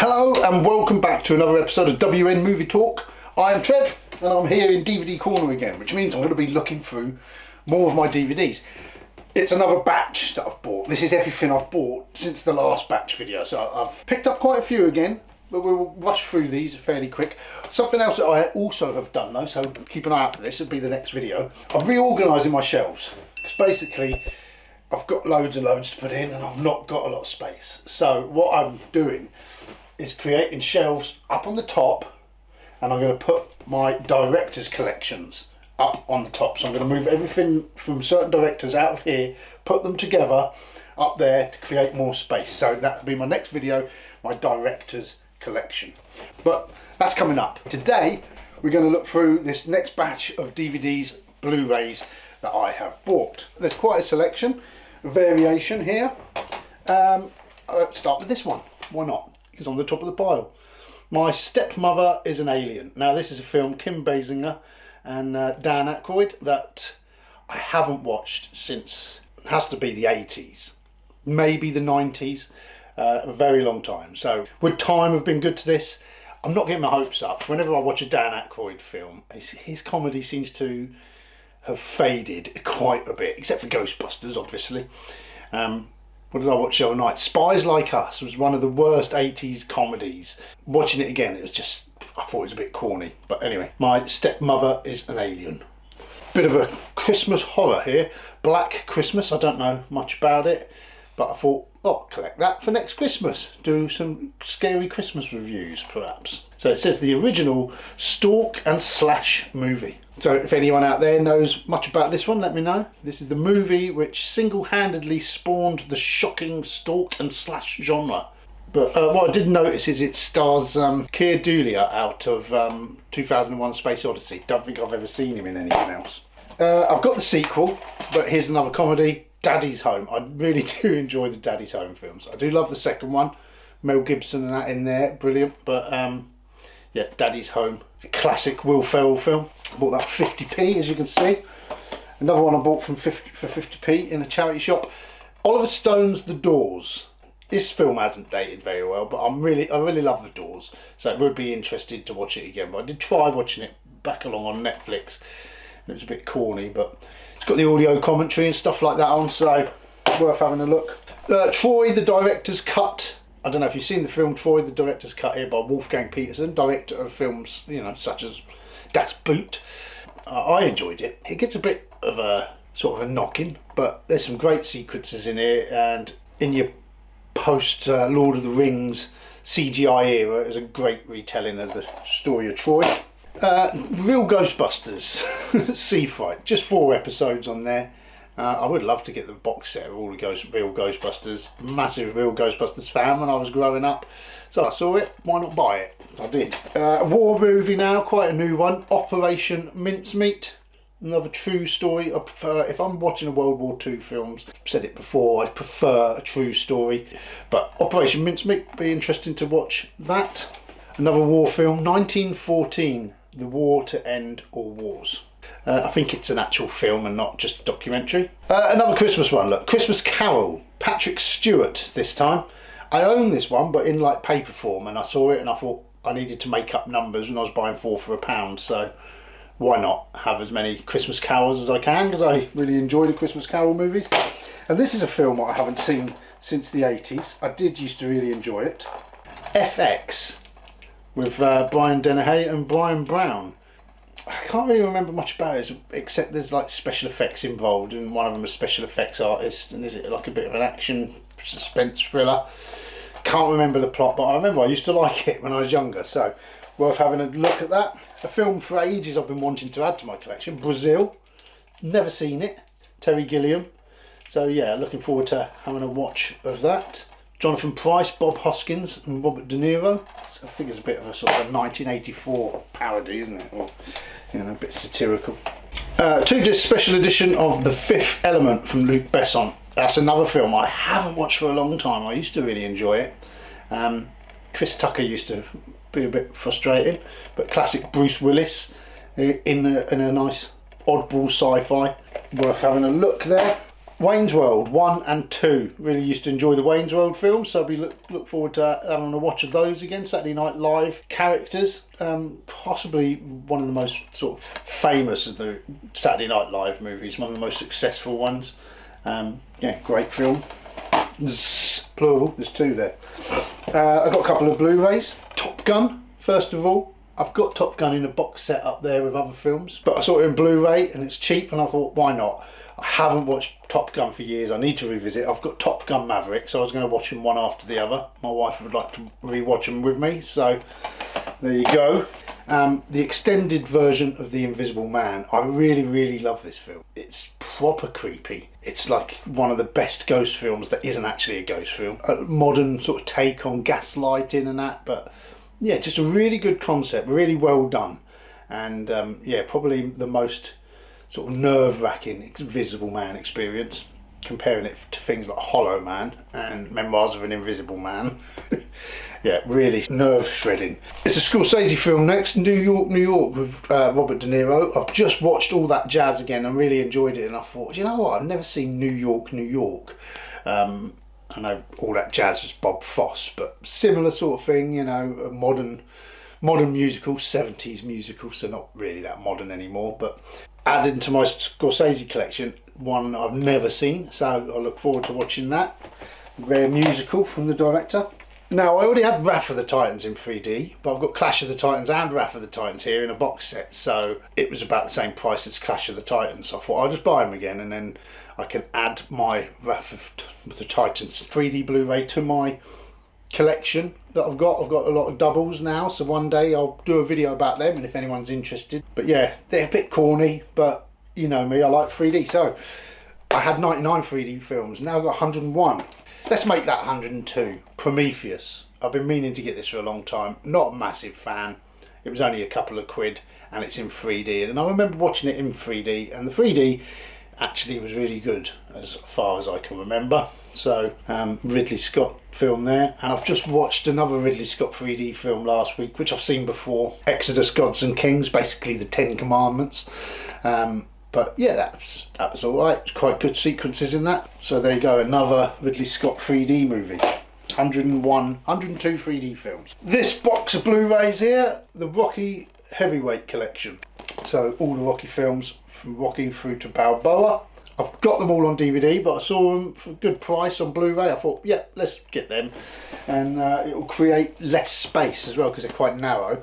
Hello and welcome back to another episode of WN Movie Talk. I am Trev and I'm here in DVD Corner again, which means I'm going to be looking through more of my DVDs. It's another batch that I've bought. This is everything I've bought since the last batch video, so I've picked up quite a few again, but we'll rush through these fairly quick. Something else that I also have done though, so keep an eye out for this, it'll be the next video. I'm reorganising my shelves, because basically I've got loads and loads to put in and I've not got a lot of space. So what I'm doing is creating shelves up on the top, and I'm going to put my directors' collections up on the top. So I'm going to move everything from certain directors out of here, put them together up there to create more space. So that'll be my next video, my directors' collection. But that's coming up. Today we're going to look through this next batch of DVDs, Blu-rays that I have bought. There's quite a selection, a variation here. Let's start with this one. Why not? It's on the top of the pile. My Stepmother is an Alien. Now this is a film, Kim Basinger and Dan Aykroyd, that I haven't watched since, it has to be the 80s, maybe the 90s, a very long time. So would time have been good to this? I'm not getting my hopes up. Whenever I watch a Dan Aykroyd film, his comedy seems to have faded quite a bit, except for Ghostbusters, obviously. What did I watch the other night? Spies Like Us was one of the worst 80s comedies. Watching it again, it was just, I thought it was a bit corny. But anyway, my Stepmother is an Alien. Bit of a Christmas horror here. Black Christmas, I don't know much about it, but I thought, oh, I'll collect that for next Christmas. Do some scary Christmas reviews, perhaps. So it says the original stalk and slash movie. So if anyone out there knows much about this one, let me know. This is the movie which single-handedly spawned the shocking stalk and slash genre. But what I did notice is it stars Keir Dullea out of 2001 Space Odyssey. Don't think I've ever seen him in anything else. I've got the sequel, but here's another comedy, Daddy's Home. I really do enjoy the Daddy's Home films. I do love the second one. Mel Gibson and that in there, brilliant. But yeah, Daddy's Home, a classic Will Ferrell film. I bought that 50p, as you can see. Another one I bought for 50p in a charity shop. Oliver Stone's The Doors. This film hasn't dated very well, but I really love The Doors, so it would be interesting to watch it again. But I did try watching it back along on Netflix. It was a bit corny, but it's got the audio commentary and stuff like that on, so worth having a look. Troy, the director's cut. I don't know if you've seen the film Troy, the director's cut here by Wolfgang Petersen, director of films, you know, such as Das Boot. I enjoyed it. It gets a bit of a sort of a knocking, but there's some great sequences in here, and in your post Lord of the Rings CGI era, it was a great retelling of the story of Troy. Real Ghostbusters, Sea Fight, just 4 episodes on there. I would love to get the box set of all the Real Ghostbusters. Massive Real Ghostbusters fan when I was growing up, so I saw it, why not buy it? I did. War movie now, quite a new one, Operation Mincemeat. Another true story. I prefer, if I'm watching a World War II films, I've said it before, I prefer a true story, but Operation Mincemeat, be interesting to watch that. Another war film, 1914, The War to End All Wars. I think it's an actual film and not just a documentary. Another Christmas one, look, Christmas Carol, Patrick Stewart this time. I own this one, but in like paper form, and I saw it and I thought I needed to make up numbers when I was buying 4 for £1, so why not have as many Christmas carols as I can, because I really enjoy the Christmas Carol movies. And this is a film that I haven't seen since the 80s. I did used to really enjoy it. FX, with Brian Dennehy and Brian Brown. I can't really remember much about it, except there's like special effects involved, and one of them is special effects artist, and is it like a bit of an action suspense thriller? Can't remember the plot, but I remember I used to like it when I was younger, so worth having a look at that. A film for ages I've been wanting to add to my collection, Brazil. Never seen it. Terry Gilliam. So yeah, looking forward to having a watch of that. Jonathan Pryce, Bob Hoskins and Robert De Niro. So I think it's a bit of a sort of a 1984 parody, isn't it? Or, you know, a bit satirical. 2-disc special edition of The Fifth Element from Luc Besson. That's another film I haven't watched for a long time. I used to really enjoy it. Chris Tucker used to be a bit frustrating, but classic Bruce Willis in a nice oddball sci-fi. Worth having a look there. Wayne's World 1 and 2. Really used to enjoy the Wayne's World films, so I'll be look forward to having a watch of those again. Saturday Night Live characters, possibly one of the most sort of famous of the Saturday Night Live movies, one of the most successful ones. Yeah, great film. Plural, there's 2 there. I've got a couple of Blu-rays. Top Gun, first of all. I've got Top Gun in a box set up there with other films, but I saw it in Blu-ray and it's cheap and I thought, why not? I haven't watched Top Gun for years. I need to revisit. I've got Top Gun Maverick, so I was going to watch them one after the other. My wife would like to re-watch them with me, so there you go. The extended version of The Invisible Man. I really love this film. It's proper creepy. It's like one of the best ghost films that isn't actually a ghost film. A modern sort of take on gaslighting and that, but yeah, just a really good concept, really well done. And yeah, probably the most sort of nerve-wracking Invisible Man experience, comparing it to things like Hollow Man and Memoirs of an Invisible Man. Yeah, really nerve-shredding. It's a Scorsese film next, New York, New York, with Robert De Niro. I've just watched all that jazz again and really enjoyed it, and I thought, you know what, I've never seen New York, New York. I know all that jazz was Bob Fosse, but similar sort of thing, you know, a modern musical, 70s musical, so not really that modern anymore, but added to my Scorsese collection, one I've never seen, so I look forward to watching that. Rare musical from the director. Now, I already had Wrath of the Titans in 3D, but I've got Clash of the Titans and Wrath of the Titans here in a box set, so it was about the same price as Clash of the Titans, so I thought I'll just buy them again and then I can add my Wrath of the Titans 3D Blu-ray to my collection that I've got. I've got a lot of doubles now, so one day I'll do a video about them and if anyone's interested. But yeah, they're a bit corny, but you know me, I like 3D. So I had 99 3D films, now I've got 101. Let's make that 102. Prometheus. I've been meaning to get this for a long time. Not a massive fan. It was only a couple of quid and it's in 3D. And I remember watching it in 3D, and the 3D actually was really good as far as I can remember. So Ridley Scott film there, and I've just watched another Ridley Scott 3D film last week, which I've seen before, Exodus, Gods and Kings, basically the 10 Commandments. But yeah, that was all right. Quite good sequences in that. So there you go, another Ridley Scott 3D movie. 101, 102 3D films. This box of Blu-rays here, the Rocky Heavyweight Collection. So all the Rocky films from Rocky through to Balboa. I've got them all on DVD, but I saw them for a good price on Blu-ray. I thought, yeah, let's get them. And it will create less space as well, because they're quite narrow.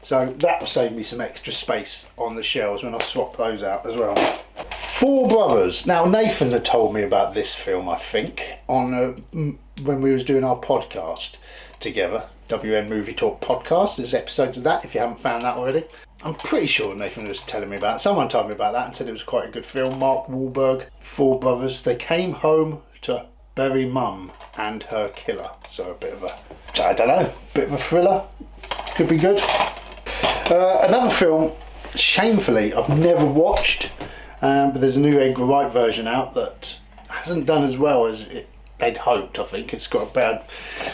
So that will save me some extra space on the shelves when I swap those out as well. Four Brothers. Now, Nathan had told me about this film, I think, on when we was doing our podcast together. WN Movie Talk podcast. There's episodes of that if you haven't found that already. I'm pretty sure Nathan was telling me about it. Someone told me about that and said it was quite a good film. Mark Wahlberg, four brothers. They came home to bury mum and her killer. So a bit of a, I don't know, bit of a thriller. Could be good. Another film, shamefully, I've never watched, but there's a new Edgar Wright version out that hasn't done as well as they'd hoped. I think it's got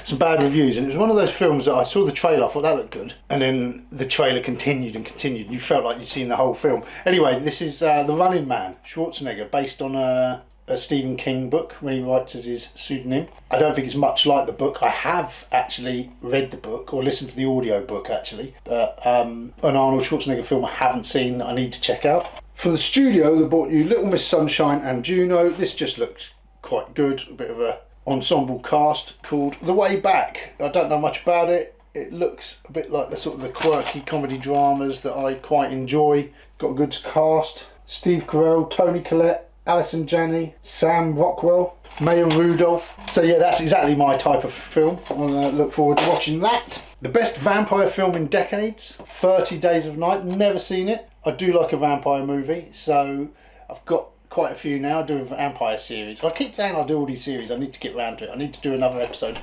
some bad reviews, and it was one of those films that I saw the trailer, I thought that looked good, and then the trailer continued and continued, and you felt like you'd seen the whole film. Anyway, this is The Running Man, Schwarzenegger, based on a Stephen King book when he writes as his pseudonym. I don't think it's much like the book. I have actually read the book, or listened to the audio book actually, but an Arnold Schwarzenegger film I haven't seen that I need to check out. For the studio, they bought you Little Miss Sunshine and Juno. This just looks quite good, a bit of a ensemble cast called The Way Back. I don't know much about it. It looks a bit like the sort of the quirky comedy dramas that I quite enjoy. Got a good cast. Steve Carell, Toni Collette, Alison Janney, Sam Rockwell, Maya Rudolph. So yeah, that's exactly my type of film. I'll look forward to watching that. The best vampire film in decades, 30 Days of Night. Never seen it. I do like a vampire movie, so I've got quite a few now. I do a vampire series. I keep saying I'll do all these series. I need to get around to it. I need to do another episode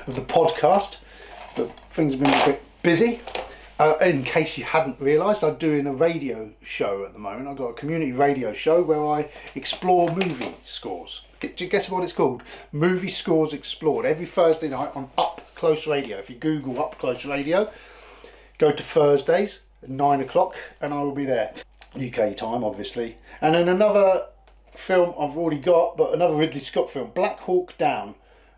of the podcast, but things have been a bit busy. In case you hadn't realised, I'm doing a radio show at the moment. I've got a community radio show where I explore movie scores. Do you guess what it's called? Movie Scores Explored. Every Thursday night on Up Close Radio. If you Google Up Close Radio, go to Thursdays at 9 o'clock and I will be there. UK time, obviously. And then another film I've already got, but another Ridley Scott film, Black Hawk Down.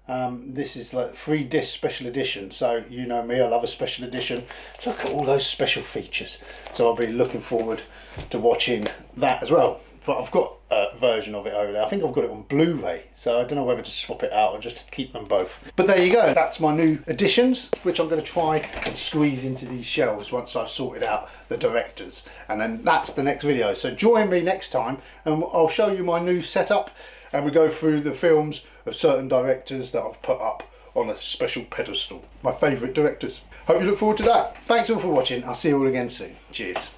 This is like 3-disc special edition, so you know me, I love a special edition. Look at all those special features. So I'll be looking forward to watching that as well. But I've got a version of it over there. I think I've got it on Blu-ray, so I don't know whether to swap it out or just keep them both. But there you go, that's my new editions, which I'm going to try and squeeze into these shelves once I've sorted out the directors. And then that's the next video. So join me next time and I'll show you my new setup, and we go through the films of certain directors that I've put up on a special pedestal. My favourite directors. Hope you look forward to that. Thanks all for watching. I'll see you all again soon. Cheers.